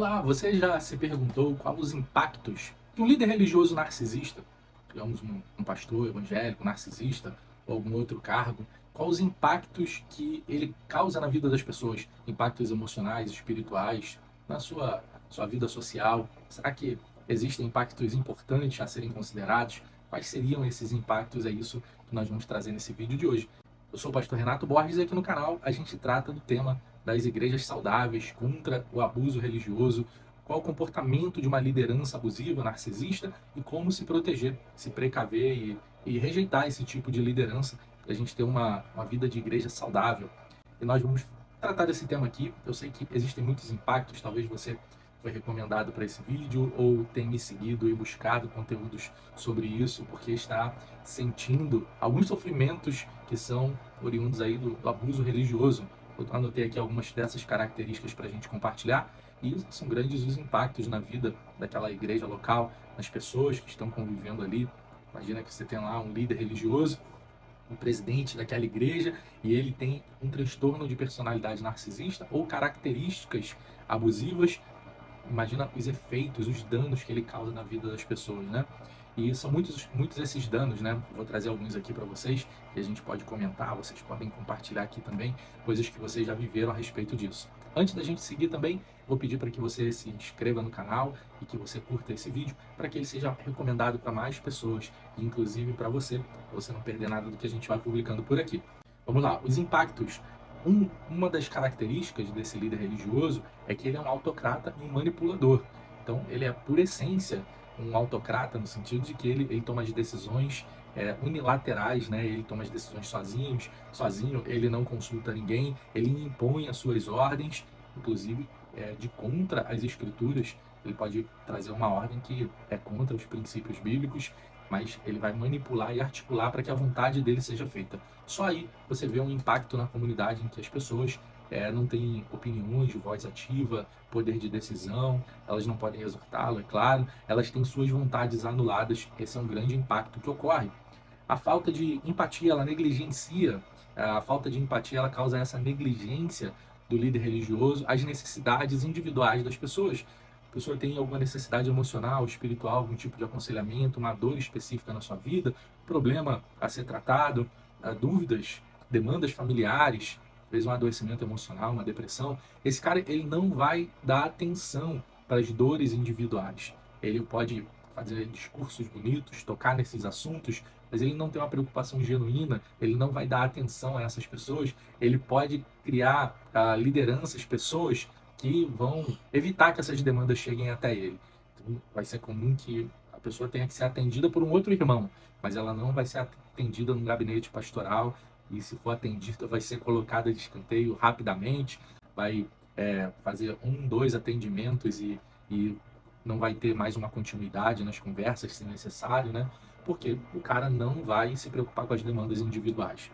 Olá, você já se perguntou quais os impactos que um líder religioso narcisista, digamos um pastor evangélico narcisista ou algum outro cargo, quais os impactos que ele causa na vida das pessoas, impactos emocionais, espirituais, na sua vida social? Será que existem impactos importantes a serem considerados? Quais seriam esses impactos? É isso que nós vamos trazer nesse vídeo de hoje. Eu sou o pastor Renato Borges e aqui no canal a gente trata do tema das igrejas saudáveis contra o abuso religioso, qual o comportamento de uma liderança abusiva, narcisista e como se proteger, se precaver e rejeitar esse tipo de liderança para a gente ter uma vida de igreja saudável. E nós vamos tratar desse tema aqui. Eu sei que existem muitos impactos, talvez você foi recomendado para esse vídeo ou tem me seguido e buscado conteúdos sobre isso porque está sentindo alguns sofrimentos que são oriundos aí do abuso religioso. Eu anotei aqui algumas dessas características para a gente compartilhar e são grandes os impactos na vida daquela igreja local, nas pessoas que estão convivendo ali. Imagina que você tem lá um líder religioso, um presidente daquela igreja, e ele tem um transtorno de personalidade narcisista ou características abusivas. Imagina os efeitos, os danos que ele causa na vida das pessoas, né? E são muitos esses danos, né? Vou trazer alguns aqui para vocês e a gente pode comentar, vocês podem compartilhar aqui também coisas que vocês já viveram a respeito disso. Antes da gente seguir também, vou pedir para que você se inscreva no canal e que você curta esse vídeo para que ele seja recomendado para mais pessoas, inclusive para você não perder nada do que a gente vai publicando por aqui. Vamos lá, os impactos. Uma das características desse líder religioso é que ele é um autocrata e um manipulador. Então, ele é, por essência, um autocrata no sentido de que ele toma as decisões unilaterais, né? Ele toma as decisões sozinho, ele não consulta ninguém, ele impõe as suas ordens, inclusive de contra as escrituras. Ele pode trazer uma ordem que é contra os princípios bíblicos, mas ele vai manipular e articular para que a vontade dele seja feita. Só aí você vê um impacto na comunidade em que as pessoas não têm opiniões, voz ativa, poder de decisão, elas não podem exortá-lo, é claro, elas têm suas vontades anuladas. Esse é um grande impacto que ocorre. A falta de empatia, ela negligencia, a falta de empatia, ela causa essa negligência do líder religioso às necessidades individuais das pessoas. A pessoa tem alguma necessidade emocional, espiritual, algum tipo de aconselhamento, uma dor específica na sua vida, problema a ser tratado, dúvidas, demandas familiares, às vezes um adoecimento emocional, uma depressão. Esse cara, ele não vai dar atenção para as dores individuais. Ele pode fazer discursos bonitos, tocar nesses assuntos, mas ele não tem uma preocupação genuína, ele não vai dar atenção a essas pessoas, ele pode criar lideranças, pessoas que vão evitar que essas demandas cheguem até ele. Então, vai ser comum que a pessoa tenha que ser atendida por um outro irmão, mas ela não vai ser atendida num gabinete pastoral, e se for atendida vai ser colocada de escanteio rapidamente, vai fazer 2 atendimentos e não vai ter mais uma continuidade nas conversas, se necessário, né? Porque o cara não vai se preocupar com as demandas individuais.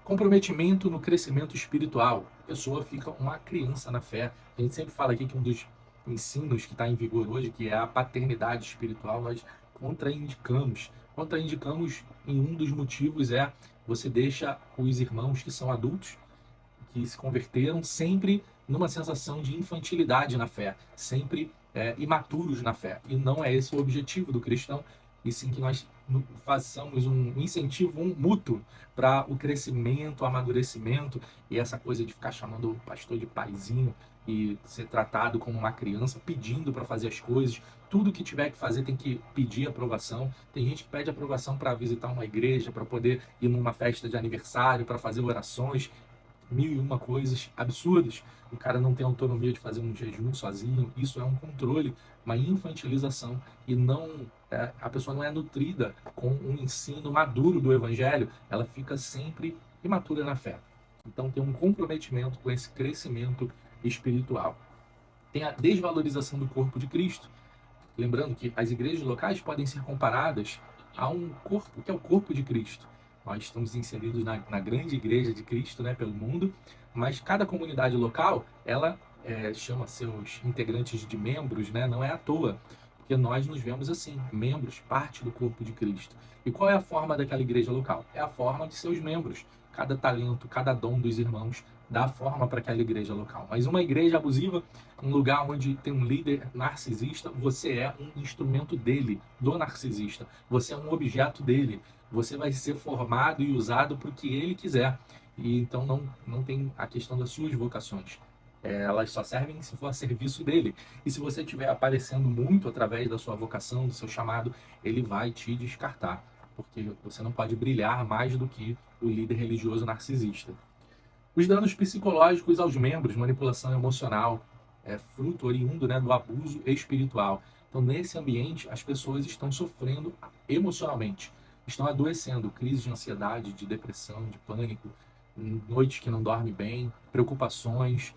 Comprometimento no crescimento espiritual. A pessoa fica uma criança na fé. A gente sempre fala aqui que um dos ensinos que está em vigor hoje, que é a paternidade espiritual, nós contraindicamos. Contraindicamos em um dos motivos você deixa os irmãos que são adultos, que se converteram, sempre numa sensação de infantilidade na fé, sempre imaturos na fé. E não é esse o objetivo do cristão, e sim que nós façamos um incentivo mútuo para o crescimento, o amadurecimento, e essa coisa de ficar chamando o pastor de paizinho e ser tratado como uma criança, pedindo para fazer as coisas. Tudo que tiver que fazer tem que pedir aprovação. Tem gente que pede aprovação para visitar uma igreja, para poder ir numa festa de aniversário, para fazer orações, 1001 coisas absurdas. O cara não tem autonomia de fazer um jejum sozinho. Isso é um controle, uma infantilização, e não a pessoa não é nutrida com um ensino maduro do evangelho, ela fica sempre imatura na fé. Então tem um comprometimento com esse crescimento espiritual. Tem a desvalorização do corpo de Cristo. Lembrando que as igrejas locais podem ser comparadas a um corpo, que é o corpo de Cristo. Nós estamos inseridos na grande igreja de Cristo, né, pelo mundo, mas cada comunidade local, ela chama seus integrantes de membros, né, não é à toa, porque nós nos vemos assim, membros, parte do corpo de Cristo. E qual é a forma daquela igreja local? É a forma de seus membros. Cada talento, cada dom dos irmãos dar forma para aquela igreja local. Mas uma igreja abusiva, um lugar onde tem um líder narcisista, você é um instrumento dele, do narcisista. Você é um objeto dele. Você vai ser formado e usado para o que ele quiser. E então não tem a questão das suas vocações. Elas só servem se for a serviço dele. E se você estiver aparecendo muito através da sua vocação, do seu chamado, ele vai te descartar. Porque você não pode brilhar mais do que o líder religioso narcisista. Os danos psicológicos aos membros, manipulação emocional, é fruto oriundo, né, do abuso espiritual. Então, nesse ambiente, as pessoas estão sofrendo emocionalmente, estão adoecendo, crise de ansiedade, de depressão, de pânico, noites que não dorme bem, preocupações,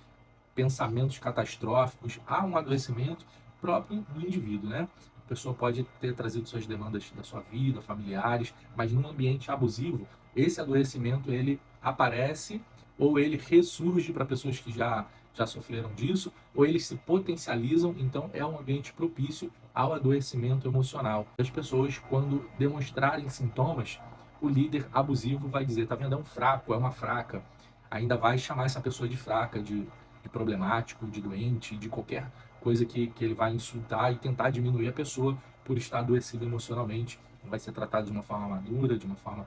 pensamentos catastróficos. Há um adoecimento próprio do indivíduo, né? A pessoa pode ter trazido suas demandas da sua vida, familiares, mas num ambiente abusivo, esse adoecimento ele aparece ou ele ressurge para pessoas que já sofreram disso, ou eles se potencializam, então é um ambiente propício ao adoecimento emocional. As pessoas, quando demonstrarem sintomas, o líder abusivo vai dizer, tá vendo, é um fraco, é uma fraca, ainda vai chamar essa pessoa de fraca, de problemático, de doente, de qualquer coisa que ele vai insultar e tentar diminuir a pessoa por estar adoecida emocionalmente. Vai ser tratado de uma forma madura, de uma forma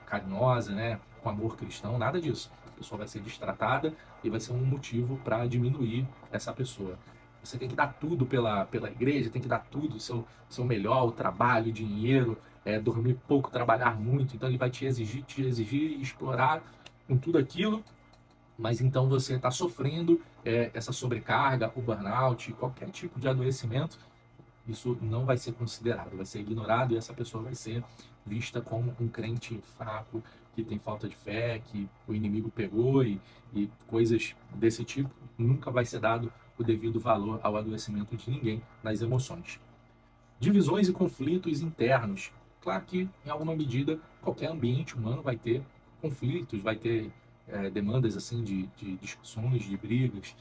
carinhosa, né, com amor cristão, nada disso. A pessoa vai ser destratada e vai ser um motivo para diminuir essa pessoa. Você tem que dar tudo pela igreja, tem que dar tudo, seu melhor, o trabalho, o dinheiro, dormir pouco, trabalhar muito. Então ele vai te exigir e explorar com tudo aquilo, mas então você está sofrendo essa sobrecarga, o burnout, qualquer tipo de adoecimento, isso não vai ser considerado, vai ser ignorado e essa pessoa vai ser vista como um crente fraco, que tem falta de fé, que o inimigo pegou e coisas desse tipo. Nunca vai ser dado o devido valor ao adoecimento de ninguém nas emoções. Divisões e conflitos internos. Claro que, em alguma medida, qualquer ambiente humano vai ter conflitos, vai ter demandas assim de discussões, de brigas,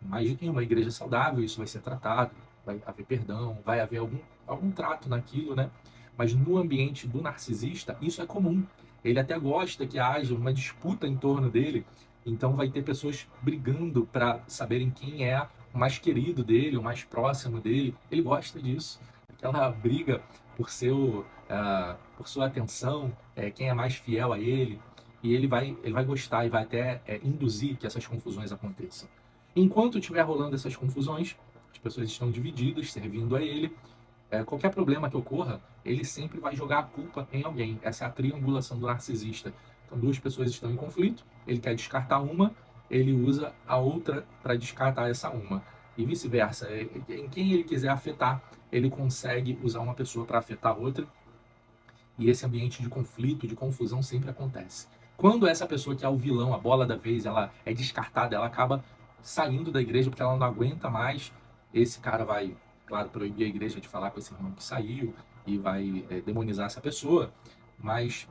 mas em uma igreja saudável isso vai ser tratado, vai haver perdão, vai haver algum trato naquilo, né? Mas no ambiente do narcisista, isso é comum. Ele até gosta que haja uma disputa em torno dele, então vai ter pessoas brigando para saberem quem é o mais querido dele, o mais próximo dele. Ele gosta disso. Aquela briga por sua atenção, quem é mais fiel a ele, e ele vai gostar e vai até induzir que essas confusões aconteçam. Enquanto estiver rolando essas confusões, as pessoas estão divididas, servindo a ele. Qualquer problema que ocorra, ele sempre vai jogar a culpa em alguém. Essa é a triangulação do narcisista. Então, duas pessoas estão em conflito, ele quer descartar uma, ele usa a outra para descartar essa uma. E vice-versa. Em quem ele quiser afetar, ele consegue usar uma pessoa para afetar a outra. E esse ambiente de conflito, de confusão sempre acontece. Quando essa pessoa que é o vilão, a bola da vez, ela é descartada, ela acaba saindo da igreja porque ela não aguenta mais. Esse cara vai, claro, proibir a igreja de falar com esse irmão que saiu e vai demonizar essa pessoa, mas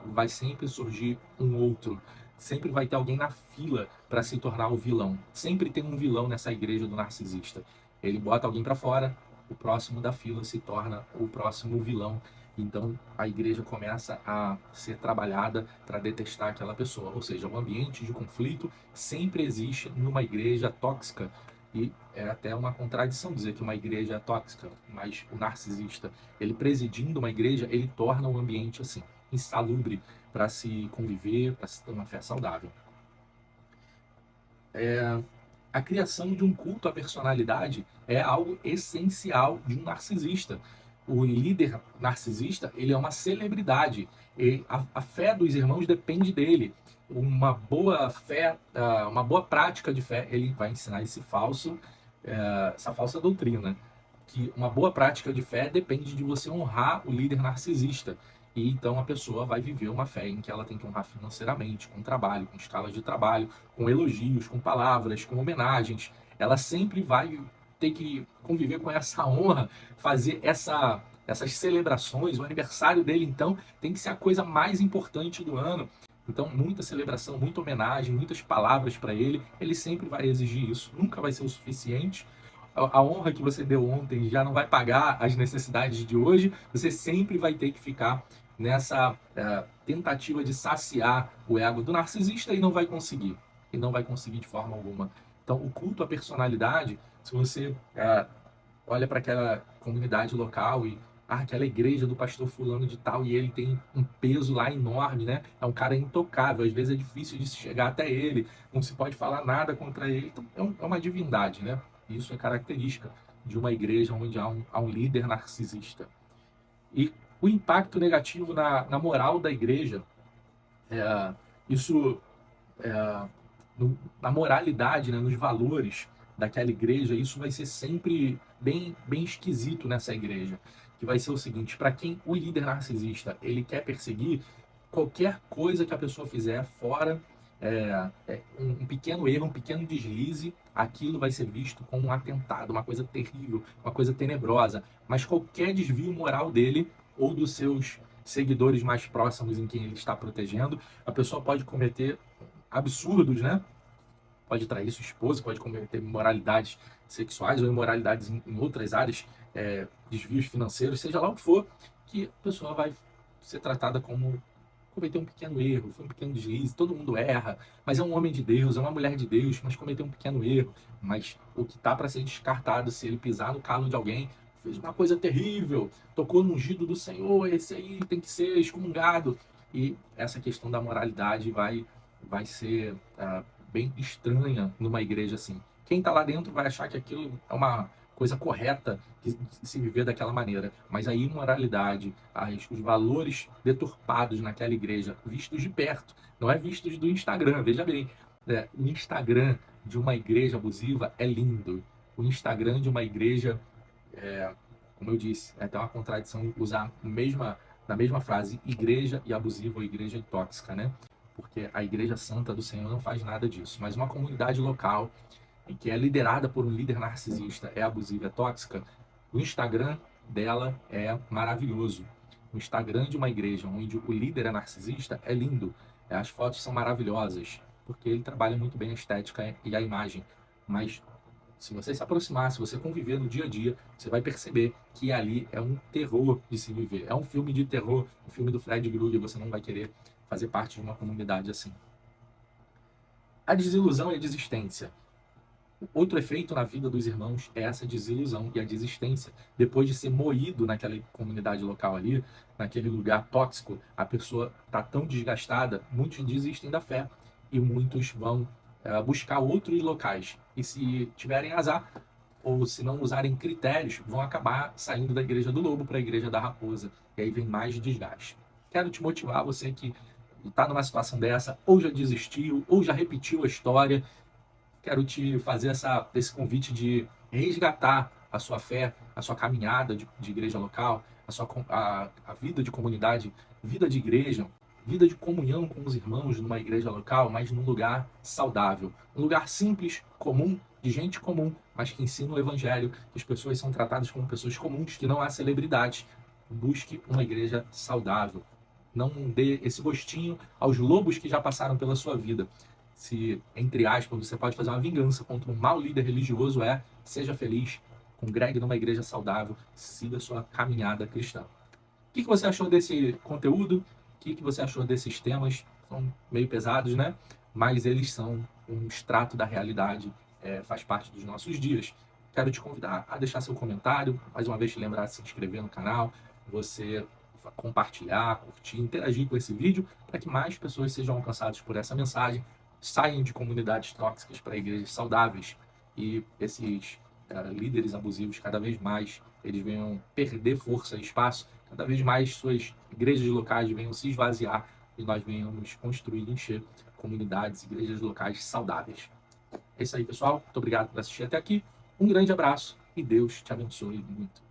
vai sempre surgir um outro. Sempre vai ter alguém na fila para se tornar o vilão. Sempre tem um vilão nessa igreja do narcisista. Ele bota alguém para fora, o próximo da fila se torna o próximo vilão. Então a igreja começa a ser trabalhada para detestar aquela pessoa. Ou seja, um ambiente de conflito sempre existe numa igreja tóxica. E é até uma contradição dizer que uma igreja é tóxica, mas o narcisista, ele presidindo uma igreja, ele torna o ambiente assim, insalubre para se conviver, para se ter uma fé saudável. A criação de um culto à personalidade é algo essencial de um narcisista. O líder narcisista, ele é uma celebridade. E a fé dos irmãos depende dele. Uma boa fé, uma boa prática de fé, ele vai ensinar essa falsa doutrina, que uma boa prática de fé depende de você honrar o líder narcisista. E então a pessoa vai viver uma fé em que ela tem que honrar financeiramente, com trabalho, com escalas de trabalho, com elogios, com palavras, com homenagens. Ela sempre vai ter que conviver com essa honra, fazer essas celebrações. O aniversário dele, então, tem que ser a coisa mais importante do ano. Então, muita celebração, muita homenagem, muitas palavras para ele. Ele sempre vai exigir isso, nunca vai ser o suficiente. A honra que você deu ontem já não vai pagar as necessidades de hoje. Você sempre vai ter que ficar nessa tentativa de saciar o ego do narcisista e não vai conseguir. e não vai conseguir de forma alguma. Então, o culto à personalidade, se você olha para aquela comunidade local e aquela igreja do pastor fulano de tal, e ele tem um peso lá enorme, né? É um cara intocável, às vezes é difícil de se chegar até ele, não se pode falar nada contra ele. Então, é uma divindade, né? Isso é característica de uma igreja onde há um líder narcisista. E o impacto negativo na moral da igreja, isso na moralidade, né, nos valores daquela igreja, isso vai ser sempre bem esquisito nessa igreja. Que vai ser o seguinte: para quem o líder narcisista ele quer perseguir, qualquer coisa que a pessoa fizer fora um pequeno erro, um pequeno deslize, aquilo vai ser visto como um atentado, uma coisa terrível, uma coisa tenebrosa. Mas qualquer desvio moral dele ou dos seus seguidores mais próximos em quem ele está protegendo, a pessoa pode cometer absurdos, né? Pode trair sua esposa, pode cometer imoralidades sexuais ou imoralidades em outras áreas, desvios financeiros, seja lá o que for, que a pessoa vai ser tratada como cometeu um pequeno erro, foi um pequeno deslize, todo mundo erra, mas é um homem de Deus, é uma mulher de Deus, mas cometeu um pequeno erro. Mas o que está para ser descartado, se ele pisar no calo de alguém, fez uma coisa terrível, tocou no ungido do Senhor, esse aí tem que ser excomungado. E essa questão da moralidade vai ser bem estranha numa igreja assim. Quem está lá dentro vai achar que aquilo é uma coisa correta de se viver daquela maneira. Mas a imoralidade, os valores deturpados naquela igreja, vistos de perto, não é vistos do Instagram, veja bem. O Instagram de uma igreja abusiva é lindo. O Instagram de uma igreja, como eu disse, é até uma contradição usar na mesma frase igreja e abusiva ou igreja tóxica, né? Porque a igreja santa do Senhor não faz nada disso. Mas uma comunidade local em que é liderada por um líder narcisista, é abusiva, é tóxica, o Instagram dela é maravilhoso. O Instagram de uma igreja onde o líder é narcisista é lindo. As fotos são maravilhosas, porque ele trabalha muito bem a estética e a imagem. Mas se você se aproximar, se você conviver no dia a dia, você vai perceber que ali é um terror de se viver. É um filme de terror, um filme do Fred Krueger, você não vai querer fazer parte de uma comunidade assim. A desilusão e a desistência. Outro efeito na vida dos irmãos é essa desilusão e a desistência. Depois de ser moído naquela comunidade local ali, naquele lugar tóxico, a pessoa está tão desgastada, muitos desistem da fé e muitos vão buscar outros locais. E se tiverem azar, ou se não usarem critérios, vão acabar saindo da igreja do lobo para a igreja da raposa. E aí vem mais desgaste. Quero te motivar, você que está numa situação dessa, ou já desistiu, ou já repetiu a história. Quero te fazer esse convite de resgatar a sua fé, a sua caminhada de igreja local, a vida de comunidade, vida de igreja, vida de comunhão com os irmãos numa igreja local, mas num lugar saudável. Um lugar simples, comum, de gente comum, mas que ensina o evangelho, que as pessoas são tratadas como pessoas comuns, que não há celebridade. Busque uma igreja saudável. Não dê esse gostinho aos lobos que já passaram pela sua vida. Se, entre aspas, você pode fazer uma vingança contra um mau líder religioso, seja feliz, congregue numa igreja saudável, siga sua caminhada cristã. O que você achou desse conteúdo? O que você achou desses temas? São meio pesados, né? Mas eles são um extrato da realidade, faz parte dos nossos dias. Quero te convidar a deixar seu comentário, mais uma vez te lembrar de se inscrever no canal, você compartilhar, curtir, interagir com esse vídeo, para que mais pessoas sejam alcançadas por essa mensagem, saiam de comunidades tóxicas para igrejas saudáveis e esses líderes abusivos cada vez mais eles venham perder força e espaço, cada vez mais suas igrejas locais venham se esvaziar e nós venhamos construir e encher comunidades, igrejas locais saudáveis. É isso aí, pessoal. Muito obrigado por assistir até aqui. Um grande abraço e Deus te abençoe muito.